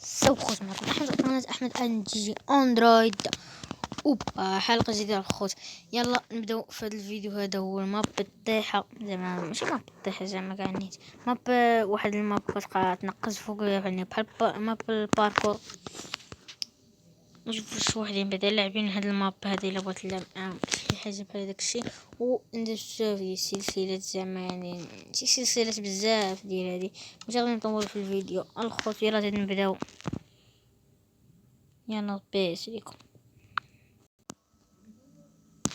سو خوت معكم احمد قناة احمد ان جي اندرويد. اوبا حلقه جديده الخوت. يلا نبداو في هذا الفيديو. هذا هو الماب الطيحه، زعما ماشي ماب الطيحه، زعما كاع نيت ماب واحد الماب كتبقى تنقز فوق، يعني بحال ماب الباركور. نشوف واش وحدين بعدا لاعبين هاد الماب هادي الا بغيت نلعب معاهم شي حاجه بحال داكشي. وندير في سلسلات، زعما يعني شي سلسلات بزاف ديال هادي، ماشي غادي نطول في الفيديو الخوت. يلا زيد نبداو. يلا بيس ليكم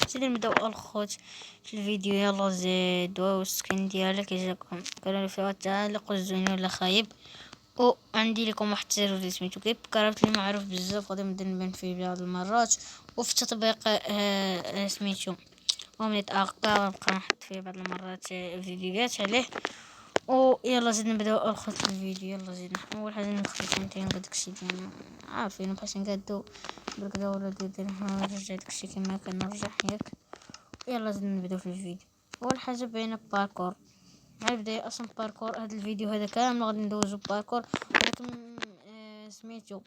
زيد نبداو الخوت في الفيديو. يلا زيد والسكن ديالك يجاكم قالوا لي فيها تعلق الزين ولا خايب. او عندي لكم واحد السيرفر سميتو كيب كرافت اللي معروف بزاف، غادي نبدا نبان فيه بعض المرات، وفي التطبيق سميتو ومنيت اغكا نبقى نحط فيه بعض المرات فيديوهات عليه. او يلا زيد نبداو الخوت في الفيديو. يلا زيد اول حاجه ندخل كونتين داكشي ديالنا عارفين باش نقادو بالكدا ولا دير نرجع داكشي كما كنرجع ياك. يلا زيد نبداو في الفيديو. اول حاجه بين باركور مع البداية اصلا باركور. هذا الفيديو هذا كامل غادي ندوزو باركور، ولكن سميتو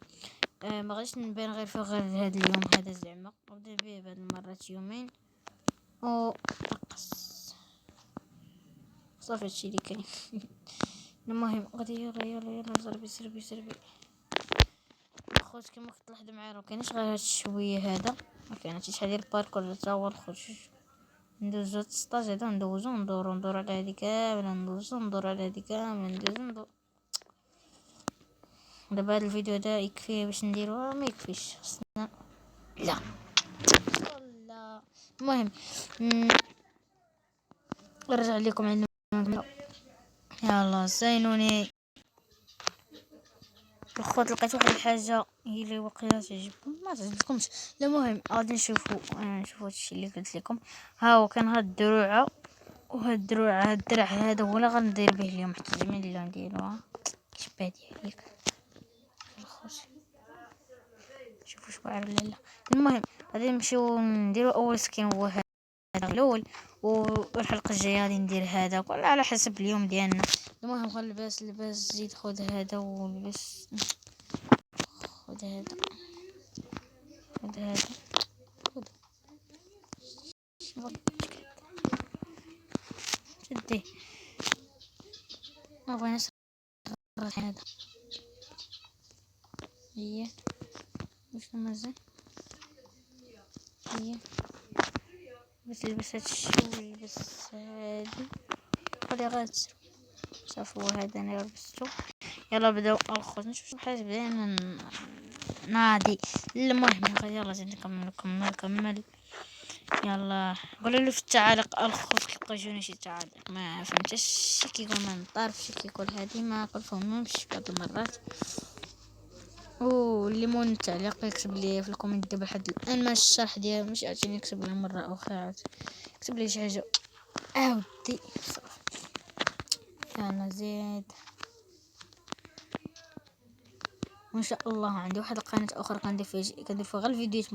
ما غاديش نبان غير في غير هذا اليوم هذا، زعما نبدا به بعد المرات يومين او نقص صافي هادشي اللي كاين. المهم غادي يلا زربي الخوت. كما كتلاحظوا معايا راه كاينش غير هاد الشويه هذا، ما كاين حتى شحال ديال الباركور حتى هو الخوت. ندوزو هاد 16 هذا، ندوزو ندور على هادي كامله، ندور على هادي كامله، ندوزو دابا هاد الفيديو هذا يكفي باش نديرو ما يكفيش خصنا لا. المهم نرجع لكم عندنا. يلا زينوني الخوت. لقيت واحد الحاجه هي اللي واقيلا تعجبكم ما تعجبكمش. المهم غادي نشوفوا هادشي اللي قلت لكم. ها هو كان هاد الدروعه وهاد الدروع، هاد الدرع هذا هو اللي غندير به اليوم حتى الجميل اللي غنديروها شبه ديالك الخوت. شوفوا شبعر ولا لا. المهم غادي نمشيو نديرو اول سكين هو هذا الاول، والحلقه الجايه غادي ندير هذا كل على حسب اليوم ديالنا. المهم غنلبس زيد خذ هذا ولبس، خذ هذا خذ شديه ما بغيناش هذا هي باش مزال هي باش لبس هادشي ولبس هادي خلي غاتسر صافي. هو هذا انا لبستو. يلا بداو الخوت نشوف شي حاجه بدينا نادي. المهم يلا زيد نكمل. يلا قولوا لي في التعاليق الخوت كيبقى شي تعاليق ما فهمتش شي كيقول ما نطرف، شي كيقول هادي ما كنفهمهمش بعض المرات. الليمون التعليق يكتب لي في الكومنت دابا لحد الان ما الشرح ديال مش عاوتاني يكتب لي مره اخرى عاود يكتب لي شي حاجه عاودي صافي. انا زيد وان شاء الله عندي واحد القناه اخرى كندير فيها غير الفيديوهات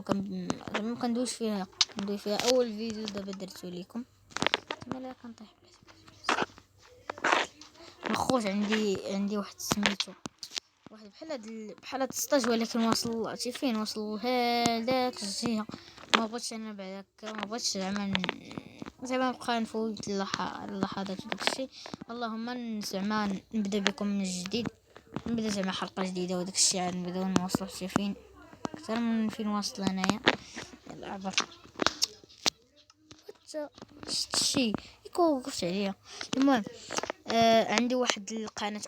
ما كندوش فيها. ندير فيها اول فيديو دابا درتو لكم مالا كنطيح الخوت. عندي واحد سميتو واحد بحال هاد السطاج، ولكن واصل عرفتي فين وصل هذاك الجهه. ما بغيتش انا بعد هكا، ما بغيتش زعما نبقى نفوت اللحظات وداكشي. اللهم زعما نبدا بكم من جديد، نبدا زعما حلقه جديده وداكشي عاد نبداو نوصلوا حتى فين اكثر من فين واصل انايا. يلا عبر شتي وقفت عليا. المهم عندي واحد القناه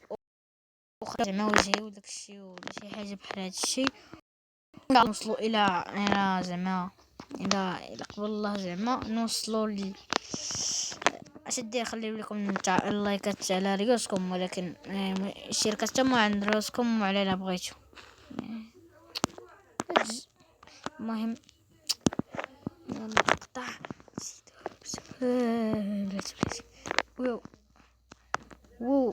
اخرى زعما وجهي وداكشي ولا شي حاجه بحال هادشي. نوصلوا الى زعما الى قبل الله زعما نوصلوا اش دير خليو لكم اللايكات على ريوسكم، ولكن الشركه تما عند راسكم وعلى لا بغيتو. المهم يلا قطع بلاتي وو